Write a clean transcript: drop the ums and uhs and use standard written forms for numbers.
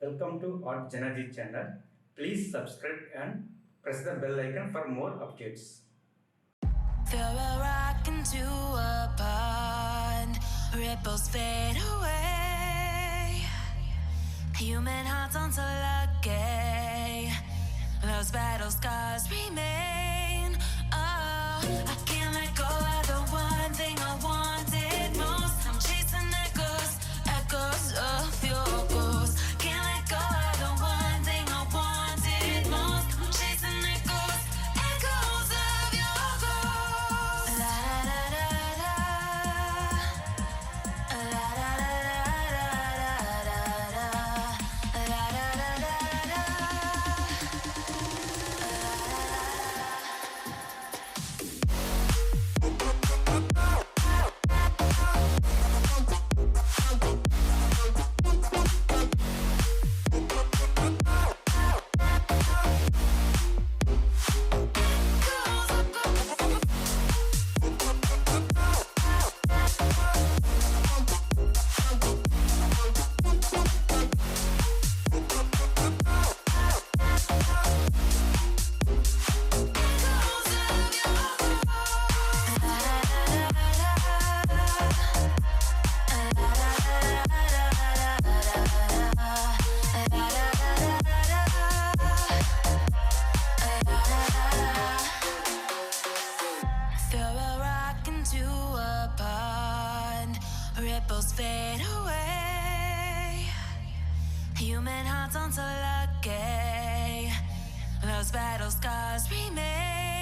Welcome to artjanag channel. Please subscribe and press the bell icon for more updates. Throw a rock into a pond, ripples fade away. Human hearts aren't so lucky, those battle scars remain. Oh, I can't let go of the one thing I wanted most. I'm chasing echoes of your ghost. Can't let go of the one thing I wanted most. I'm chasing echoes of your ghost. La da da da da, la da da da da da, la da da da da. Ripples fade away. Human hearts aren't so lucky, those battle scars remain.